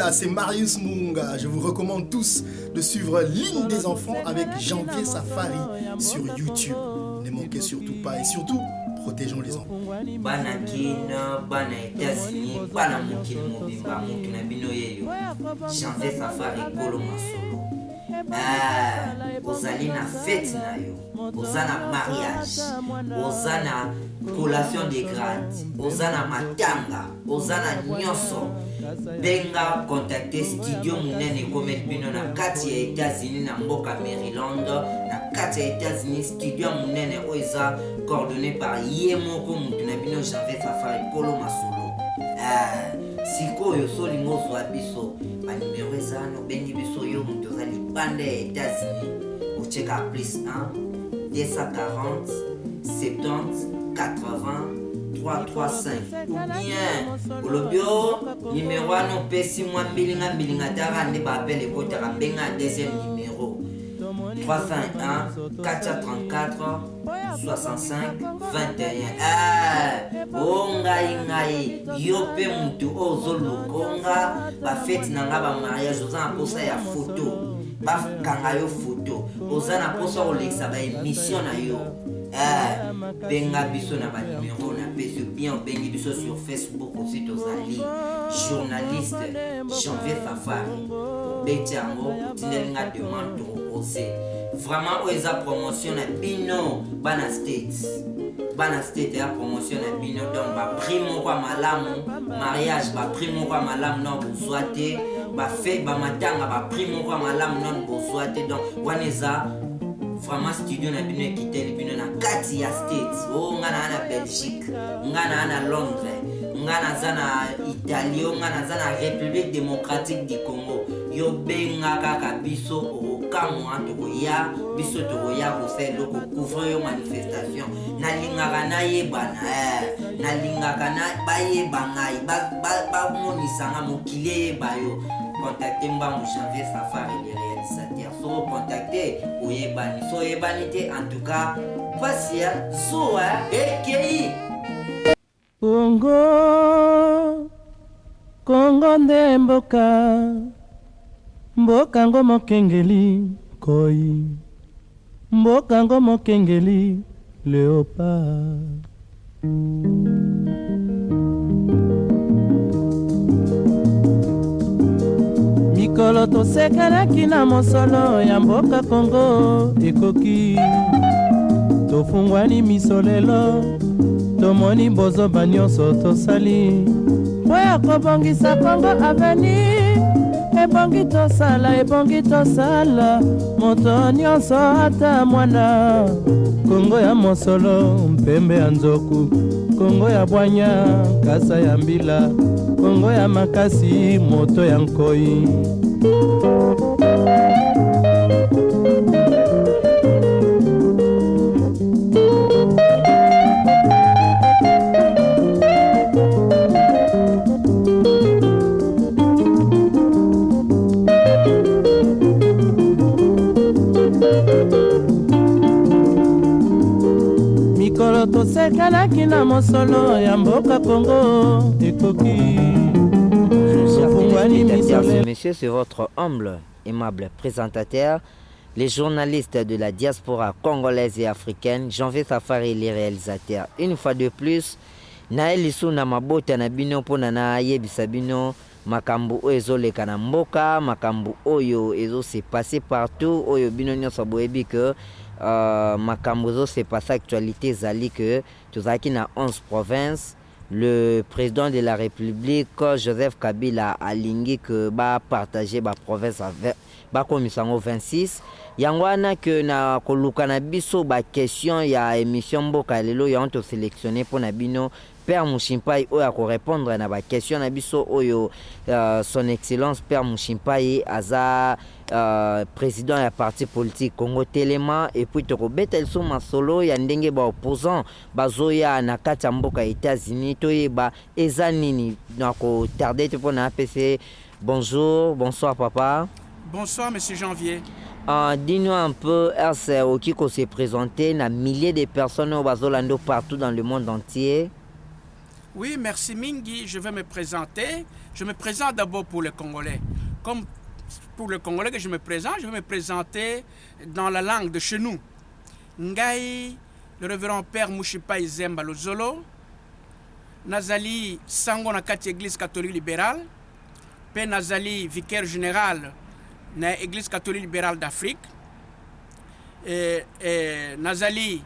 Voilà, c'est Marius Munga. Je vous recommande tous de suivre Ligne des enfants avec Janvier Safari sur YouTube. Ne manquez surtout pas et surtout, protégeons les enfants. Bana Guinée, bana États-Unis, bana mukili mobimba mutu na bino yeyo. Janvier Safari Kolo Masolo. Ozali na fête na yo, oza na mariage, oza na collation de grade, oza na matanga, oza na nyonso. Benga contacter studio munene komeli bino na kati ya États-Unis na mboka Maryland, na kati ya États-Unis studio munene oyo eza coordonné par ye moko mutu na bino Janvier Safari Kolo Masolo. Sikoyo solingo ozwa biso banimero eza no bengi biso yo mutu oza libanda ya États-Unis ocheka plus 1 240 70 80 335 ou bien olobio numéro ano pesi mwa mbilinga tara nde baapele ekotaka benga deuxième numéro 301 434 65 21. Oh ngai yo pe mutu ozolukonga bafeti na nga ba mariage oza na posa ya photo bakanga yo photo oza na posa olekisa ba émission na yo benga biso na ba numéro na pesi bien bengi biso sur Facebook aussi tozali journaliste Janvier Safari beti yango tindelinga demande ose vraiment oza promotion na bino bana state ya promotion na bino donc ba primo kwa malamu mariage ba primo kwa malamu non bozwate ba fait ba matanga ba primo kwa malamu non bozwate donc waneza vraiment studio na bino ekiteli bino na kati ya states ngana na Belgique ngana na Londres ngana za na Italie ngana za na République démocratique du Congo yo benga kaka biso kamwa tokoya biso tokoya kosala loko couvrir yo manifestation nalingaka nayebana nalingaka na bayeba ngai bamonisanga mokili eyeba yo contacte mbangu Janvier Safari le réalisateur so contacte oyebani so oyebani te en tout cas pasia so ekei Kongo nde mboka ngo mokengeli koi mboka ngo mokengeli léopard mikolo tosekelaki na mosolo ya mboka Kongo ekoki tofungwani misolelo tomoni bozoba nyonso tosali po ya kobongisa Kongo aveni ebongi tosala moto nyonso ata mwana Kongo ya mosolo mpembe ya nzoku Kongo ya bwanya kasa ya mbila Kongo ya makasi moto ya nkoi tosekalaki na mosolo ya mboka Kongo ekoki. Monsieur, c'est votre humble, aimable présentateur, les journalistes de la diaspora congolaise et africaine, Janvier Safari, les réalisateurs. Une fois de plus, naelisu na mabota na bino pona na yebisa bino makambu oyo ezoleka na mboka, makambu oyo ezo se passer partout, oyo bino nyonso boyebi que makambu ozo se passer actualité zali que tozalaki na 11 provinces. Le président de la République, Joseph Kabila, alingi que ba partager ba province avec ba komisango 26. Yangwana que na koluka na biso ba question ya émission mboka lelo ya onto sélectionné pour na bino Père Mushimpai oyo ko répondre na ba question na biso oyo son excellence Père Mushimpai aza président ya parti politique Congo Téléma et puis toko betel so masolo ya ndenge ba opposant bazoya na kati ya mboka États-Unis toyeba eza nini na ko tarder pour na APC. Bonjour, bonsoir papa. Bonsoir monsieur Janvier. Dis-nous un peu, RCO qui s'est présenté, na milliers de personnes au Bazolando partout dans le monde entier. Oui, merci Mingi. Je vais me présenter. Je me présente d'abord pour les Congolais. Comme pour les Congolais que je me présente, je vais me présenter dans la langue de chez nous. Ngai, le révérend Père Mouchipa Izemba Lozolo, Nazali Sango na kati Église catholique libérale, Père Nazali vicaire général na Église catholique libérale d'Afrique, et Nazali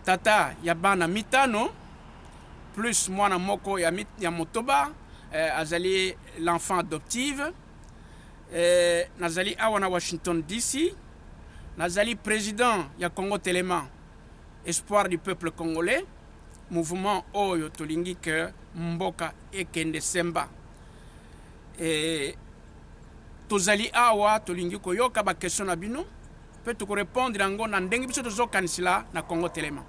Tata Yabana Mitano, plus moi na Moko Yamotoba, Azali l'enfant adoptive, Nazali Awana Washington DC, Nazali président ya Congo Téléma, espoir du peuple congolais, mouvement Oyo Tolingi que Mboka Ekende Semba. Et Tozali Awa Tolingi Koyoka ba question na bino, peut te répondre en na ndengi biso tozo kanisila na Congo Téléma.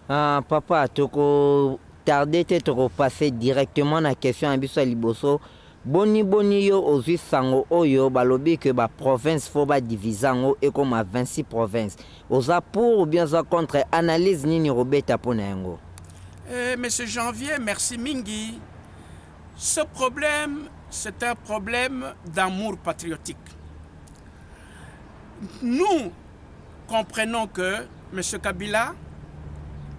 Ah papa, toko tarder te toko passer directement na question à biso liboso. Boni yo ozwi sango oyo balobi que ba province faut ba divisango et comme à 26 provinces. Oza pour ou bien za contre analyse nini robeta pona yango. Monsieur Janvier, merci Mingi. Ce problème, c'est un problème d'amour patriotique. Nous comprenons que M. Kabila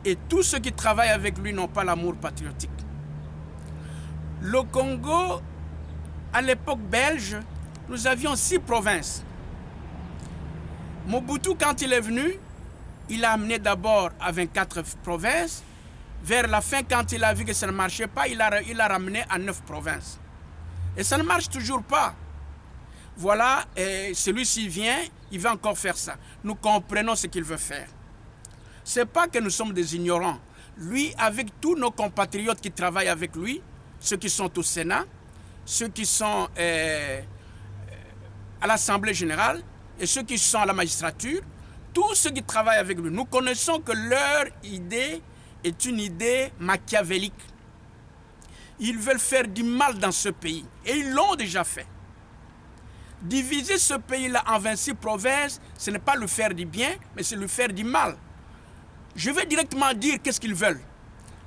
et tous ceux qui travaillent avec lui n'ont pas l'amour patriotique. Le Congo, à l'époque belge, nous avions 6 provinces. Mobutu, quand il est venu, il a amené d'abord à 24 provinces. Vers la fin, quand il a vu que ça ne marchait pas, il a ramené à 9 provinces. Et ça ne marche toujours pas. Voilà, et celui-ci vient, il va encore faire ça. Nous comprenons ce qu'il veut faire. Ce n'est pas que nous sommes des ignorants. Lui, avec tous nos compatriotes qui travaillent avec lui, ceux qui sont au Sénat, ceux qui sont à l'Assemblée générale et ceux qui sont à la magistrature, tous ceux qui travaillent avec lui, nous connaissons que leur idée est une idée machiavélique. Ils veulent faire du mal dans ce pays et ils l'ont déjà fait. Diviser ce pays-là en 26 provinces, ce n'est pas le faire du bien, mais c'est le faire du mal. Je vais directement dire qu'est-ce qu'ils veulent.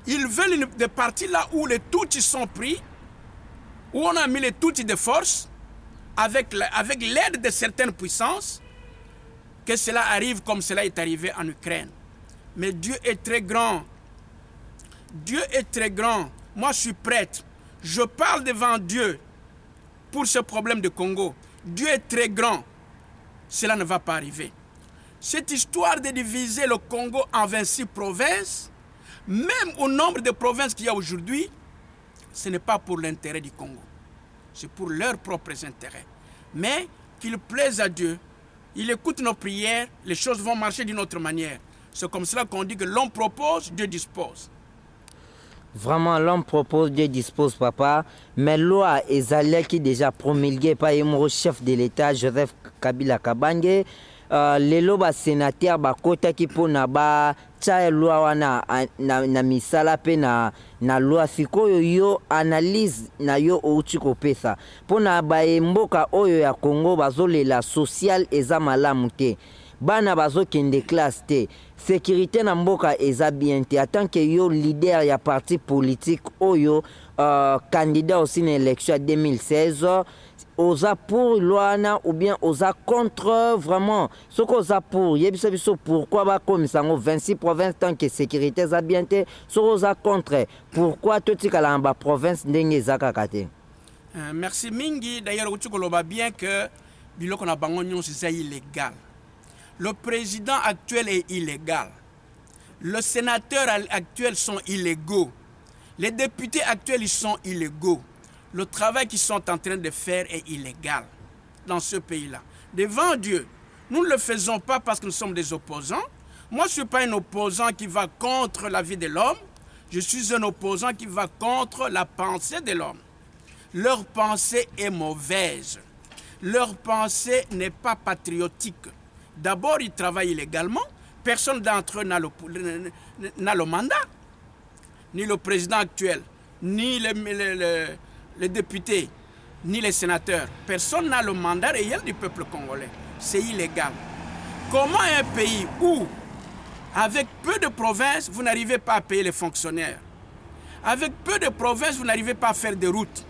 Ils veulent des parties là où les Tutsis sont pris, où on a mis les Tutsis de force, avec l'aide de certaines puissances, que cela arrive comme cela est arrivé en Ukraine. Mais Dieu est très grand. Dieu est très grand. Moi, je suis prêtre. Je parle devant Dieu pour ce problème de Congo. Dieu est très grand. Cela ne va pas arriver. Cette histoire de diviser le Congo en 26 provinces, même au nombre de provinces qu'il y a aujourd'hui, ce n'est pas pour l'intérêt du Congo. C'est pour leurs propres intérêts. Mais qu'il plaise à Dieu, il écoute nos prières, les choses vont marcher d'une autre manière. C'est comme cela qu'on dit que l'homme propose, Dieu dispose. Vraiment, l'homme propose, Dieu dispose, papa. Mais loi ezali qui déjà promulguée par le chef de l'État, Joseph Kabila Kabange, lelo ba sénateur ba kota ki pona ba tia loi wana na misala pe na loi sikoyo yo analyse na yo outi kopesa pona ba mboka oyo ya Congo bazolela social eza malamu te. Bana bazo kende classe te. Sécurité na mboka eza bien te. En tant que yo leader ya parti politique oyo candidat aussi na élection 2016 oza pour loana ou bien oza contre vraiment ce qu'on oza pour yebisa biso pourquoi ba comme ça 26 provinces tant que sécurité eza bien te ce qu'on oza contre pourquoi tout tikala ba province ndenge ezaka kate. Merci Mingi. D'ailleurs tu koloba bien que biloko na bango nyonso c'est illégal. Le président actuel est illégal. Le sénateur actuel sont illégaux. Les députés actuels ils sont illégaux. Le travail qu'ils sont en train de faire est illégal dans ce pays-là. Devant Dieu, nous ne le faisons pas parce que nous sommes des opposants. Moi, je ne suis pas un opposant qui va contre la vie de l'homme. Je suis un opposant qui va contre la pensée de l'homme. Leur pensée est mauvaise. Leur pensée n'est pas patriotique. D'abord, ils travaillent illégalement. Personne d'entre eux n'a le mandat. Ni le président actuel, ni les députés, ni les sénateurs. Personne n'a le mandat réel du peuple congolais. C'est illégal. Comment un pays où, avec peu de provinces, vous n'arrivez pas à payer les fonctionnaires? Avec peu de provinces, vous n'arrivez pas à faire de routes.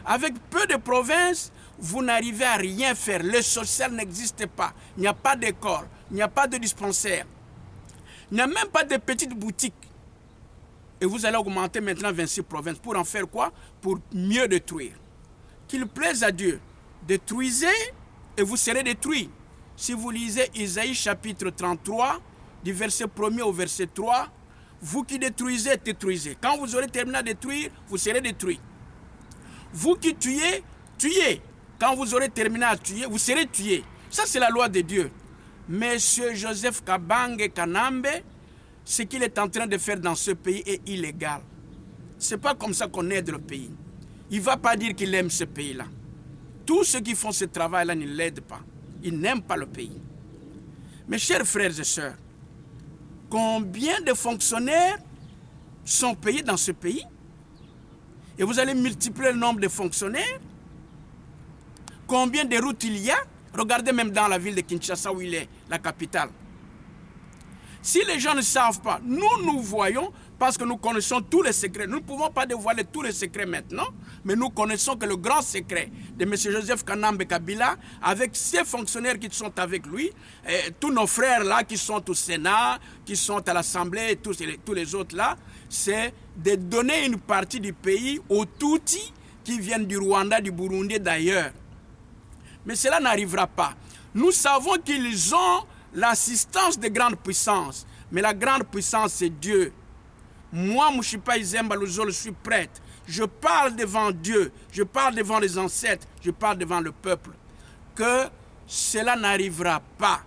Avec peu de provinces, vous n'arrivez à rien faire. Le social n'existe pas. Il n'y a pas d'école, il n'y a pas de dispensaire. Il n'y a même pas de petites boutiques. Et vous allez augmenter maintenant 26 provinces. Pour en faire quoi? Pour mieux détruire. Qu'il plaise à Dieu. Détruisez et vous serez détruits. Si vous lisez Isaïe chapitre 33, du verset 1er au verset 3, vous qui détruisez, détruisez. Quand vous aurez terminé à détruire, vous serez détruits. Vous qui tuez, tuez. Quand vous aurez terminé à tuer, vous serez tués. Ça, c'est la loi de Dieu. Monsieur Joseph Kabange Kanambe, ce qu'il est en train de faire dans ce pays est illégal. Ce n'est pas comme ça qu'on aide le pays. Il ne va pas dire qu'il aime ce pays-là. Tous ceux qui font ce travail-là ne l'aident pas. Ils n'aiment pas le pays. Mes chers frères et sœurs, combien de fonctionnaires sont payés dans ce pays? Et vous allez multiplier le nombre de fonctionnaires. Combien de routes il y a? Regardez même dans la ville de Kinshasa où il est, la capitale. Si les gens ne savent pas, nous voyons parce que nous connaissons tous les secrets. Nous ne pouvons pas dévoiler tous les secrets maintenant, mais nous connaissons que le grand secret de M. Joseph Kanambe Kabila, avec ses fonctionnaires qui sont avec lui, et tous nos frères là qui sont au Sénat, qui sont à l'Assemblée, et tous les autres là, c'est de donner une partie du pays aux Tutsis qui viennent du Rwanda, du Burundi, d'ailleurs. Mais cela n'arrivera pas. Nous savons qu'ils ont l'assistance de grandes puissances. Mais la grande puissance, c'est Dieu. Moi, Mouchipa Izemba Luzolo, je suis prêtre. Je parle devant Dieu. Je parle devant les ancêtres. Je parle devant le peuple. Que cela n'arrivera pas.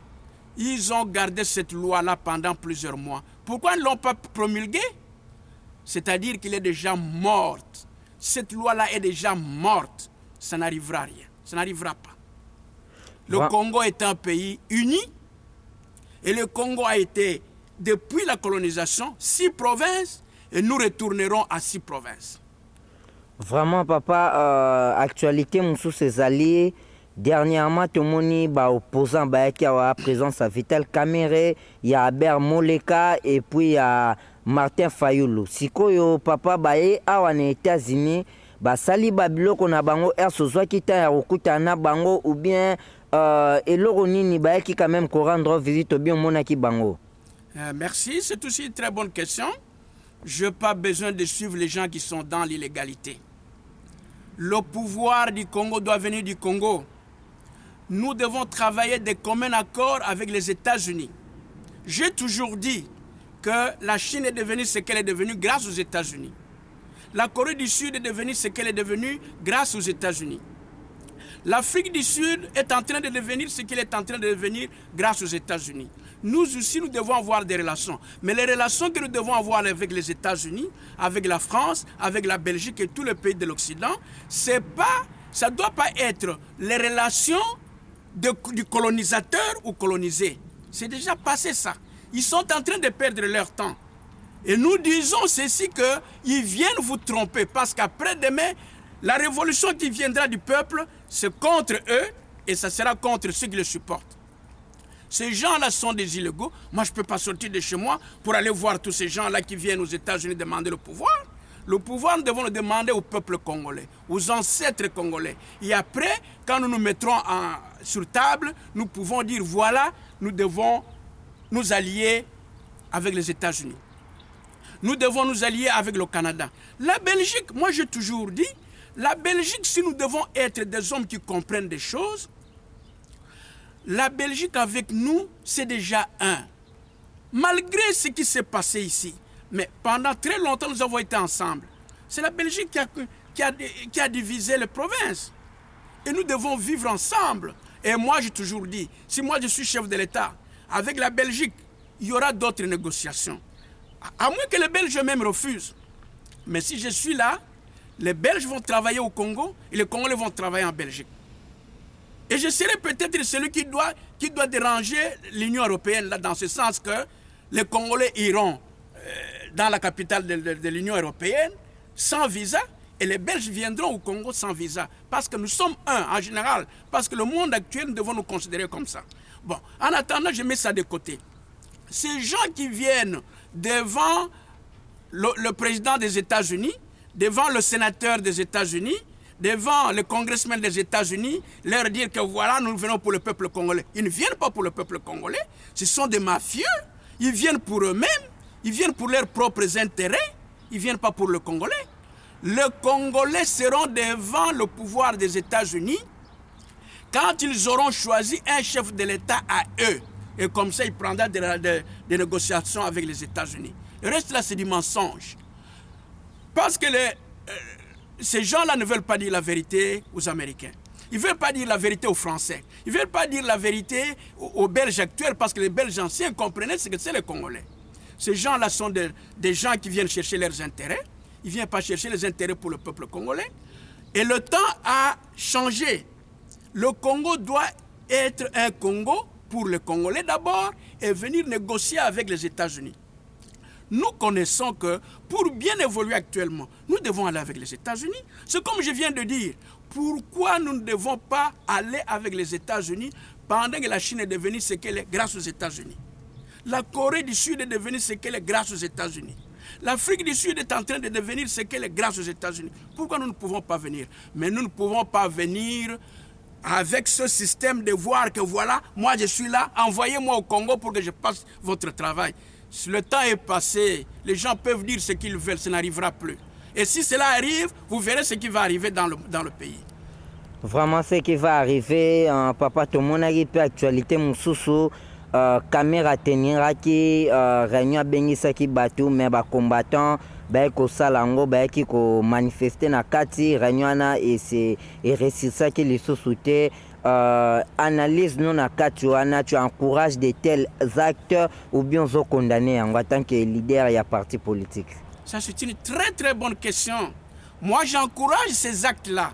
Ils ont gardé cette loi-là pendant plusieurs mois. Pourquoi ils ne l'ont pas promulguée? C'est-à-dire qu'il est déjà morte. Cette loi-là est déjà morte. Ça n'arrivera rien. Ça n'arrivera pas. Le Congo est un pays uni et le Congo a été, depuis la colonisation, 6 provinces et nous retournerons à 6 provinces. Vraiment, papa, actualité, Moussou, ses alliés, dernièrement, tout le monde est opposant qui a la présence à Vital Kamere, il y a Aber Moleka et puis il y a Martin Fayoulou. Si papa, aux États-Unis, sali babilo kona bango ersozo kita ya okuta na bango ou bien eloko nini ba qui quand même ko rendre visite ou bien mona ki bango. Merci, c'est aussi une très bonne question. Je n'ai pas besoin de suivre les gens qui sont dans l'illégalité. Le pouvoir du Congo doit venir du Congo. Nous devons travailler de commun accord avec les États-Unis. J'ai toujours dit que la Chine est devenue ce qu'elle est devenue grâce aux États-Unis. La Corée du Sud est devenue ce qu'elle est devenue grâce aux États-Unis. L'Afrique du Sud est en train de devenir ce qu'elle est en train de devenir grâce aux États-Unis. Nous aussi, nous devons avoir des relations. Mais les relations que nous devons avoir avec les États-Unis, avec la France, avec la Belgique et tous les pays de l'Occident, ça ne doit pas être les relations du colonisateur ou colonisé. C'est déjà passé ça. Ils sont en train de perdre leur temps. Et nous disons ceci qu'ils viennent vous tromper parce qu'après-demain, la révolution qui viendra du peuple, c'est contre eux et ça sera contre ceux qui le supportent. Ces gens-là sont des illégaux. Moi, je ne peux pas sortir de chez moi pour aller voir tous ces gens-là qui viennent aux États-Unis demander le pouvoir. Le pouvoir, nous devons le demander au peuple congolais, aux ancêtres congolais. Et après, quand nous nous mettrons sur table, nous pouvons dire, voilà, nous devons nous allier avec les États-Unis. Nous devons nous allier avec le Canada. La Belgique, moi j'ai toujours dit, la Belgique, si nous devons être des hommes qui comprennent des choses, la Belgique avec nous, c'est déjà un. Malgré ce qui s'est passé ici, mais pendant très longtemps, nous avons été ensemble. C'est la Belgique qui a divisé les provinces. Et nous devons vivre ensemble. Et moi, j'ai toujours dit, si moi je suis chef de l'État, avec la Belgique, il y aura d'autres négociations. À moins que les Belges eux-mêmes refusent. Mais si je suis là, les Belges vont travailler au Congo et les Congolais vont travailler en Belgique. Et je serai peut-être celui qui doit déranger l'Union européenne là, dans ce sens que les Congolais iront dans la capitale de l'Union européenne sans visa et les Belges viendront au Congo sans visa. Parce que nous sommes un en général. Parce que le monde actuel, nous devons nous considérer comme ça. Bon, en attendant, je mets ça de côté. Ces gens qui viennent devant le président des États-Unis, devant le sénateur des États-Unis, devant le congressman des États-Unis, leur dire que voilà, nous venons pour le peuple congolais. Ils ne viennent pas pour le peuple congolais, ce sont des mafieux, ils viennent pour eux-mêmes, ils viennent pour leurs propres intérêts, ils ne viennent pas pour le Congolais. Les Congolais seront devant le pouvoir des États-Unis quand ils auront choisi un chef de l'État à eux. Et comme ça, il prendra des négociations avec les États-Unis. Le reste là, c'est du mensonge. Parce que ces gens-là ne veulent pas dire la vérité aux Américains. Ils ne veulent pas dire la vérité aux Français. Ils ne veulent pas dire la vérité aux Belges actuels parce que les Belges anciens comprenaient ce que c'est les Congolais. Ces gens-là sont des gens qui viennent chercher leurs intérêts. Ils ne viennent pas chercher les intérêts pour le peuple congolais. Et le temps a changé. Le Congo doit être un Congo pour les Congolais d'abord et venir négocier avec les États-Unis. Nous connaissons que pour bien évoluer actuellement, nous devons aller avec les États-Unis. C'est comme je viens de dire, pourquoi nous ne devons pas aller avec les États-Unis pendant que la Chine est devenue ce qu'elle est grâce aux États-Unis. La Corée du Sud est devenue ce qu'elle est grâce aux États-Unis. L'Afrique du Sud est en train de devenir ce qu'elle est grâce aux États-Unis. Pourquoi nous ne pouvons pas venir? Mais nous ne pouvons pas venir avec ce système de voir que voilà, moi je suis là, envoyez-moi au Congo pour que je fasse votre travail. Si le temps est passé, les gens peuvent dire ce qu'ils veulent, ça n'arrivera plus. Et si cela arrive, vous verrez ce qui va arriver dans le pays. Vraiment, ce qui va arriver, papa, tout le monde a eu actualité, Moussoussou. Caméra teniraki réunion bengisaki batu mais ba combattant ba ko salango ba ki ko manifester na kati réunion na et resisaki lisusu te analyse non na kati wana tu encourages de tels actes ou bien zo condamner en tant que leader et parti politique. Ça c'est une très très bonne question. Moi j'encourage ces actes là.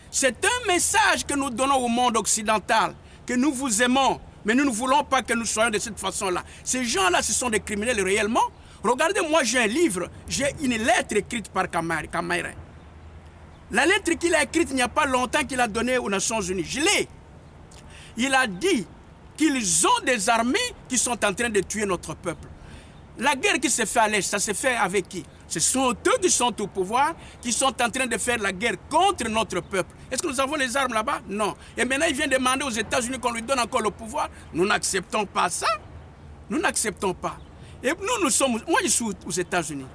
C'est un message que nous donnons au monde occidental que nous vous aimons. Mais nous ne voulons pas que nous soyons de cette façon-là. Ces gens-là, ce sont des criminels réellement. Regardez, moi j'ai un livre, j'ai une lettre écrite par Kamere. La lettre qu'il a écrite il n'y a pas longtemps qu'il a donnée aux Nations Unies. Je l'ai. Il a dit qu'ils ont des armées qui sont en train de tuer notre peuple. La guerre qui se fait à l'Est, ça se fait avec qui? Ce sont eux qui sont au pouvoir, qui sont en train de faire la guerre contre notre peuple. Est-ce que nous avons les armes là-bas? Non. Et maintenant, il vient demander aux États-Unis qu'on lui donne encore le pouvoir. Nous n'acceptons pas ça. Nous n'acceptons pas. Et nous sommes... Moi, je suis aux États-Unis.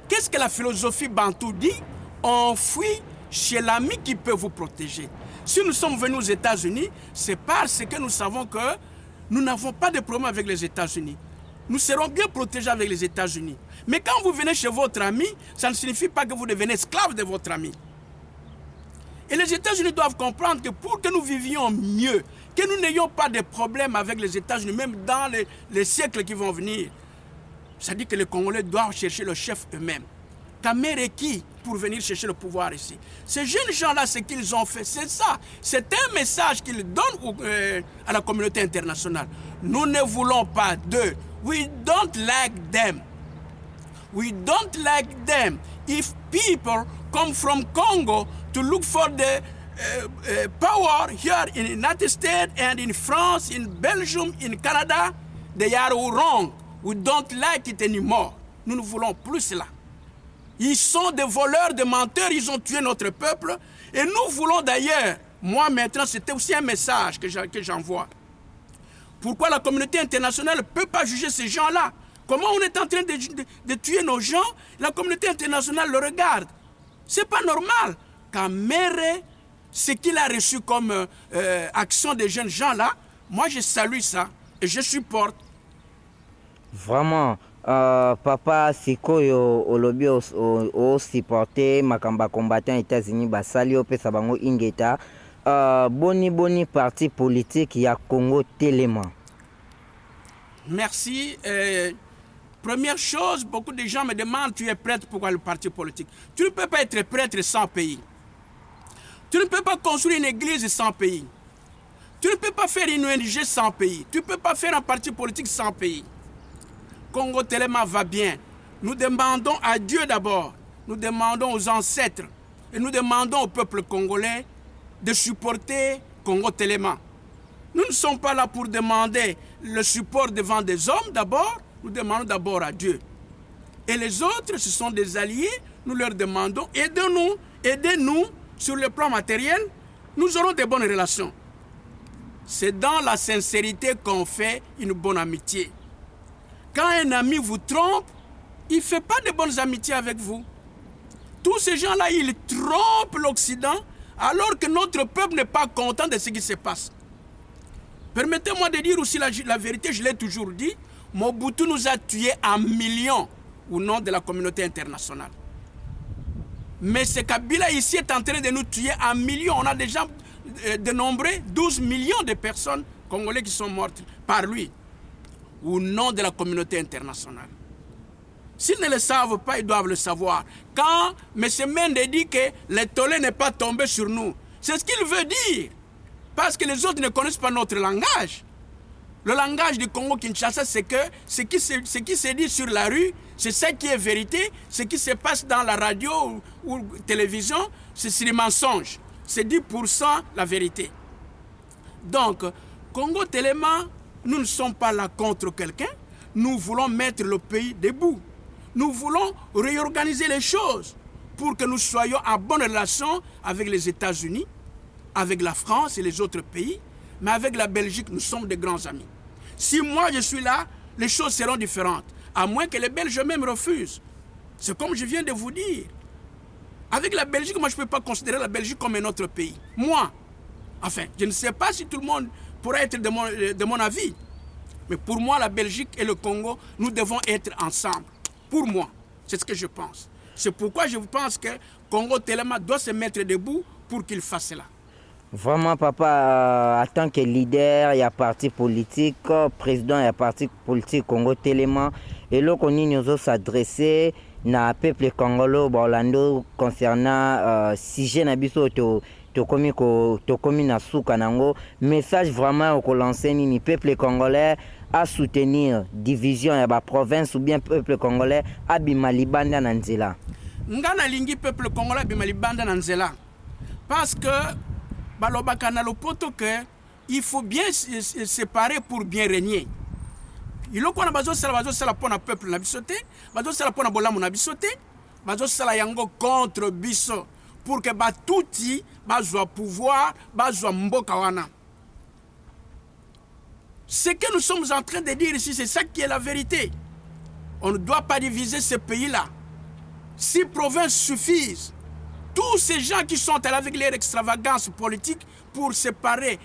Qu'est-ce que la philosophie bantou dit? On fuit chez l'ami qui peut vous protéger. Si nous sommes venus aux États-Unis, c'est parce que nous savons que nous n'avons pas de problème avec les États-Unis. Nous serons bien protégés avec les États-Unis. Mais quand vous venez chez votre ami, ça ne signifie pas que vous devenez esclave de votre ami. Et les États-Unis doivent comprendre que pour que nous vivions mieux, que nous n'ayons pas de problème avec les États-Unis, même dans les siècles qui vont venir, ça dit que les Congolais doivent chercher le chef eux-mêmes. Kamere qui pour venir chercher le pouvoir ici? Ces jeunes gens-là, ce qu'ils ont fait, c'est ça. C'est un message qu'ils donnent à la communauté internationale. Nous ne voulons pas d'eux. We don't like them. We don't like them. If people come from Congo to look for the power here in the United States and in France, in Belgium, in Canada, they are wrong. We don't like it anymore. Nous ne voulons plus cela. Ils sont des voleurs, des menteurs, ils ont tué notre peuple. Et nous voulons d'ailleurs, moi maintenant, c'était aussi un message que j'envoie. Pourquoi la communauté internationale ne peut pas juger ces gens-là? Comment on est en train de tuer nos gens? La communauté internationale le regarde. C'est pas normal. Kamere, ce qu'il a reçu comme action des jeunes gens-là, moi je salue ça et je supporte. Vraiment, papa sikoyo olobi o supporter makamba combattant États-Unis basali opesa bango ingeta. Boni parti politique ya Congo Téléma. Merci. Première chose, beaucoup de gens me demandent, tu es prêtre pour le parti politique? Tu ne peux pas être prêtre sans pays. Tu ne peux pas construire une église sans pays. Tu ne peux pas faire une ONG sans pays. Tu ne peux pas faire un parti politique sans pays. Congo Téléma va bien. Nous demandons à Dieu d'abord. Nous demandons aux ancêtres. Et nous demandons au peuple congolais de supporter Congo Téléma. Nous ne sommes pas là pour demander le support devant des hommes d'abord. Nous demandons d'abord à Dieu. Et les autres, ce sont des alliés. Nous leur demandons, aidez-nous sur le plan matériel. Nous aurons de bonnes relations. C'est dans la sincérité qu'on fait une bonne amitié. Quand un ami vous trompe, il ne fait pas de bonnes amitiés avec vous. Tous ces gens-là, ils trompent l'Occident alors que notre peuple n'est pas content de ce qui se passe. Permettez-moi de dire aussi la vérité, je l'ai toujours dit, Mobutu nous a tués en millions au nom de la communauté internationale. Mais ce Kabila ici est en train de nous tuer en millions. On a déjà dénombré 12 millions de personnes congolaises qui sont mortes par lui au nom de la communauté internationale. S'ils ne le savent pas, ils doivent le savoir. Quand M. Mende dit que le tollé n'est pas tombé sur nous, c'est ce qu'il veut dire. Parce que les autres ne connaissent pas notre langage. Le langage du Congo-Kinshasa, c'est que ce qui se dit sur la rue, c'est ça qui est vérité. Ce qui se passe dans la radio ou la télévision, c'est des mensonges. C'est 10% la vérité. Donc, Congo Téléma, nous ne sommes pas là contre quelqu'un. Nous voulons mettre le pays debout. Nous voulons réorganiser les choses pour que nous soyons en bonne relation avec les États-Unis, avec la France et les autres pays, mais avec la Belgique, nous sommes des grands amis. Si moi je suis là, les choses seront différentes, à moins que les Belges eux-mêmes refusent. C'est comme je viens de vous dire. Avec la Belgique, moi je ne peux pas considérer la Belgique comme un autre pays. Moi, enfin, je ne sais pas si tout le monde pourrait être de mon avis, mais pour moi, la Belgique et le Congo, nous devons être ensemble. Pour moi, c'est ce que je pense. C'est pourquoi je pense que Congo Téléma doit se mettre debout pour qu'il fasse cela. Vraiment, papa, en tant que leader, il y a parti politique, président, il y a parti politique Congo Téléma, et là, on nous s'adresser na peuple congolais Orlando concernant sujet na biso to komi na suka nango message vraiment au lancer ni peuple congolais à soutenir division ya ba province ou bien peuple congolais abima libanda na nzela. Ngana lingi peuple congolais abima libanda na nzela parce que balobaka na lopoto que il faut bien se séparer pour bien régner. Iloko na bazosala pona peuple na biso te, bazosala pona bolamu na biso te, bazosala yango contre biso pour que batuti bazwa pouvoir, bazwa mboka wana. Ce que nous sommes en train de dire ici, c'est ça qui est la vérité. On ne doit pas diviser ce pays-là. 6 provinces suffisent. Tous ces gens qui sont allés avec leur extravagance politique pour séparer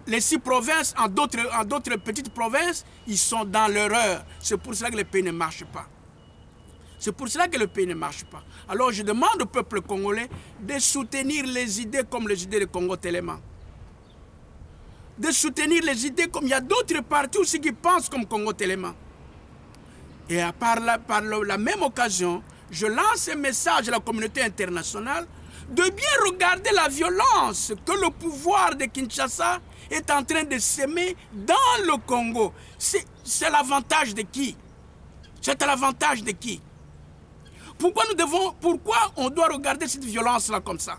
les 6 provinces en d'autres petites provinces, ils sont dans l'erreur. C'est pour cela que le pays ne marche pas. C'est pour cela que le pays ne marche pas. Alors je demande au peuple congolais de soutenir les idées comme les idées de Congo Téléma. De soutenir les idées comme il y a d'autres partis aussi qui pensent comme Congo Téléma. Et par la même occasion, je lance un message à la communauté internationale de bien regarder la violence que le pouvoir de Kinshasa est en train de s'aimer dans le Congo. C'est l'avantage de qui? C'est à l'avantage de qui? Pourquoi on doit regarder cette violence-là comme ça?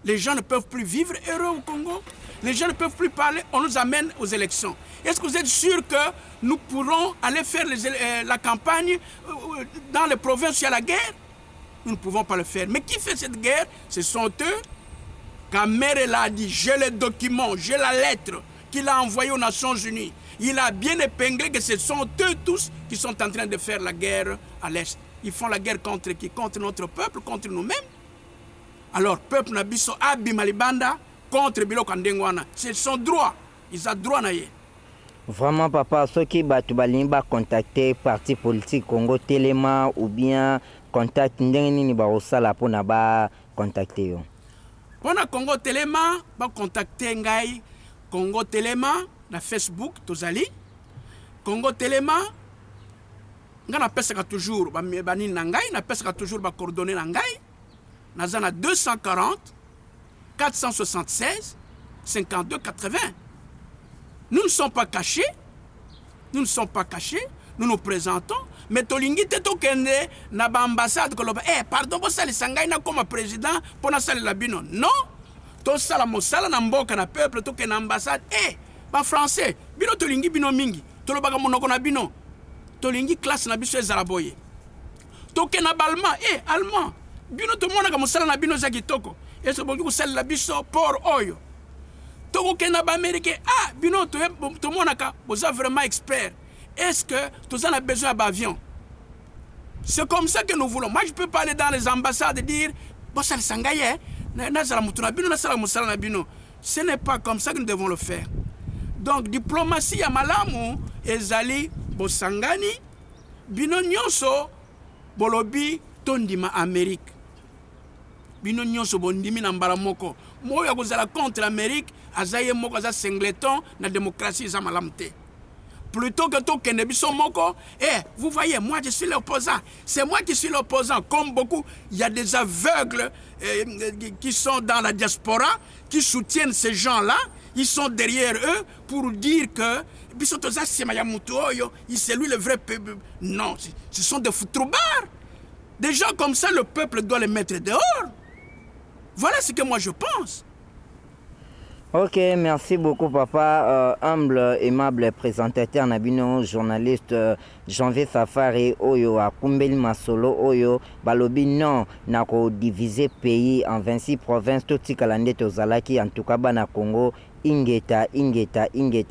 Les gens ne peuvent plus vivre heureux au Congo. Les gens ne peuvent plus parler. On nous amène aux élections. Est-ce que vous êtes sûr que nous pourrons aller faire la campagne dans les provinces où il y a la guerre? Nous ne pouvons pas le faire. Mais qui fait cette guerre? Ce sont eux. Kamere l'a dit, j'ai les documents, j'ai la lettre qu'il a envoyée aux Nations Unies. Il a bien épinglé que ce sont eux tous qui sont en train de faire la guerre à l'Est. Ils font la guerre contre qui? Contre notre peuple, contre nous-mêmes. Alors, peuple Nabiso Abima Libanda contre Biloko Ndengwana. C'est son droit. Ils ont droit na ye. Vraiment, papa, ceux qui battent balimba contacter parti politique Congo Téléma ou bien contact ndengeni ba osala pona ba contacter yo. Pona Congo Téléma ba contacter ngai Congo Téléma na Facebook tozali. Congo Téléma ngana pesaka toujours ba bani na ngai na pesaka toujours ba coordonner na ngai. Nazana 240 476 52 80. Nous ne sommes pas cachés. Nous ne sommes pas cachés. Nous nous présentons. Mais tolingi te tokende na ba ambassade ko loba pardon bo sali sangai na comme président pona sali la bino. Non. To sala mosala na mboka na peuple to ke na ambassade ba français bino tolingi bino mingi to lobaka monoko na bino. tolingi classe na biso ezala boye tokena balma allemand bino tomonaka mosala na bino eza kitoko eso bongi kosalela biso port oyo tokokenda baaméricain bino tomonaka boza vraiment expert. Est-ce que tous on a besoin d'avion? C'est comme ça que nous voulons. Moi, je ne peux pas aller dans les ambassades et dire ce n'est pas comme ça que nous devons le faire. Donc, diplomatie ya malamu ezali bosangani bino nyonso bolobi tondima Amérique. Bino nyonso bondimi na mbala moko. Moyo kozala contre l'Amérique, azaye moko aza singleton na démocratie za malamu te. Plutôt que tout Kenebiso Moko, vous voyez, moi je suis l'opposant. C'est moi qui suis l'opposant. Comme beaucoup, il y a des aveugles qui sont dans la diaspora, qui soutiennent ces gens-là. Ils sont derrière eux pour dire que c'est lui le vrai peuple. Non, ce sont des foutroubards. Des gens comme ça, le peuple doit les mettre dehors. Voilà ce que moi je pense. Ok, merci beaucoup papa. Humble, aimable présentateur Nabino, journaliste Janvier Safari, Oyo, à Kumbeli Masolo, Oyo, Balobi, non, nako diviser pays en 26 provinces, tout ce calendrier Tozalaki, en tout cas, na Congo, Ingeta,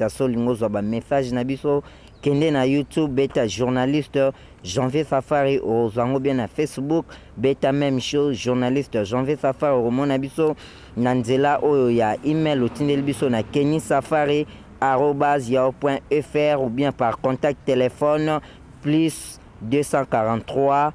Solingo, Zoba, message Nabiso, Kende na YouTube, beta journaliste Janvier Safari, Ozango bien na Facebook, beta même chose, journaliste Janvier Safari, Romo Nabiso, Nanzela oyo ya email otindeli biso na kenisafari@yahoo.fr ou bien par contact téléphone plus 243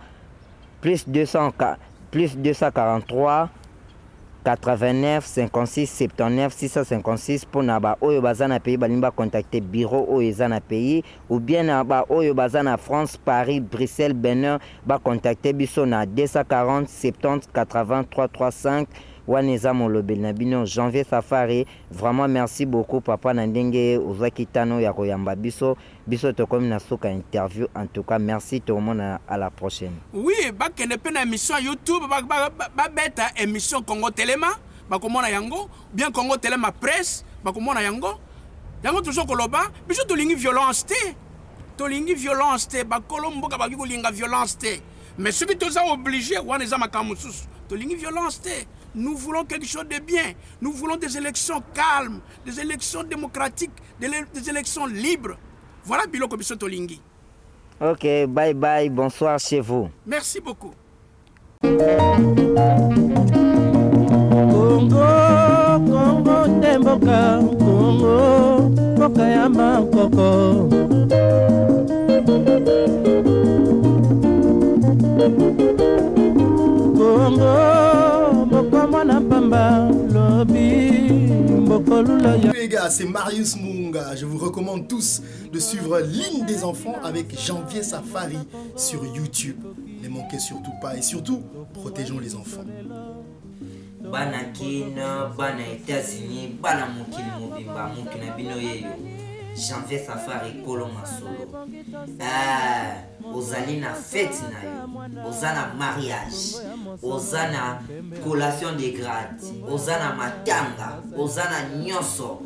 89 56 79 656 pour naba oyo bazana pays balimba contacter bureau oyo ezana pays ou bien naba oyo bazana France Paris Bruxelles Benin ba contacter biso na 240 70 80 335 Waneza Molobel Nabino Janvier Safari. Vraiment merci beaucoup papa Nandenge Ozakitano ya koyamba biso to comme na soka interview. En tout cas merci tout le monde à la prochaine. Oui, ba kene pe na émission YouTube ba beta émission Congo Telema ba komona yango bien Congo Telema presse ba komona yango toujours koloba biso tolingi violence te ba kolombo ka ba kolinga violence te mais ce qui toza obligé waneza makamususu tolingi violence te. Nous voulons quelque chose de bien. Nous voulons des élections calmes, des élections démocratiques, des élections libres. Voilà Biloko Biso Tolingi. Ok, bye bye, bonsoir chez vous. Merci beaucoup. Congo, Temboka, Congo, Bokayama, Koko. Les gars, c'est Marius Munga. Je vous recommande tous de suivre Ligne des enfants avec Janvier Safari sur YouTube. Ne manquez surtout pas et surtout, protégeons les enfants. Bana Kina, Bana États-Unis, Bana Mokili Mobimba, Mokina Binoyeyo. Janvier Safari Kolo Masolo. Ozali na fête na yo, ozana mariage, ozana collation de grade, ozana matanga, ozana nyonso.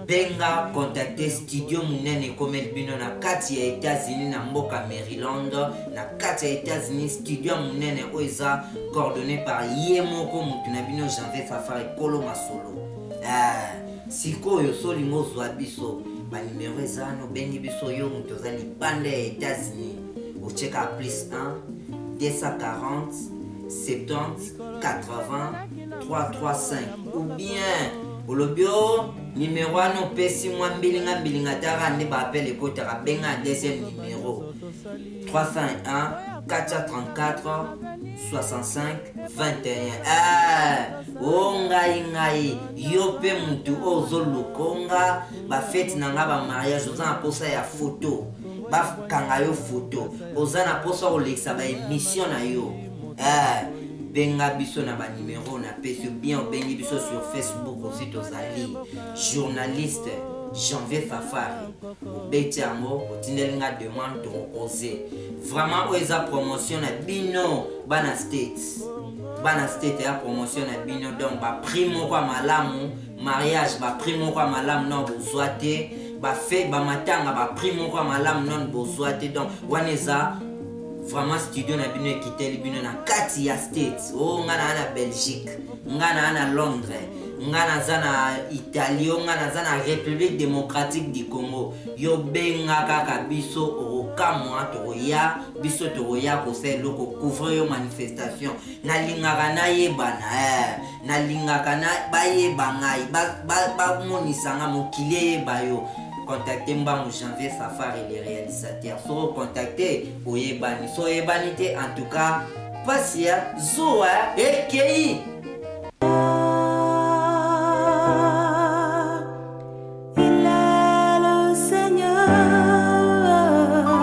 Benga contacter studio munene komel bino na kati ya États-Unis na mboka Maryland, na kati ya États-Unis studio munene oza coordonné par Yemoko mutuna bino Janvier Safari Kolo Masolo. Sikoyo solingo zwa biso. Ba numéro ezano bengi biso yo mutozali bande ya États-Unis au check à plus 1 240 70 80 335 ou bien au lobio numéro ano pesi mwa mbilinga tara ne ba appel ekotaka benga deuxième numéro 301 434 65 21. Ngai yope mutu ozo lukonga ba fête nanga ba mariage oza na posa ya photo ba kanga yo photo oza na posa olexa ba émission na yo benga biso na ba numéro na pesi bien bengi biso sur Facebook aussi tozali journaliste Janvier Safari Betiamo otindelinga demande to oser vraiment oza promotion na bino bana States ya promotion na bino donc ba primo kwa malamu mariage ba primo kwa malamu na bozwate bafe bamatanga baprix moko ya malamu nano bozwa te. Donc wana eza vraiment studio na bino ekiteli bino na kati ya States. Nga na Belgique, nga na Londres, nga naza na Italie, nga naza na République démocratique du Congo. Yo benga kaka biso okamwa toya biso toya kosela loko couvrir yo manifestation. Nalingaka na yebana nalingaka na bayeba ngai ba monisanga mokili yeba yo. Contactez Mbamou Janvier Safari, les réalisateurs. So contactez Oyebani. So Oyebani, en tout cas, Passia, Zoa, Ekei.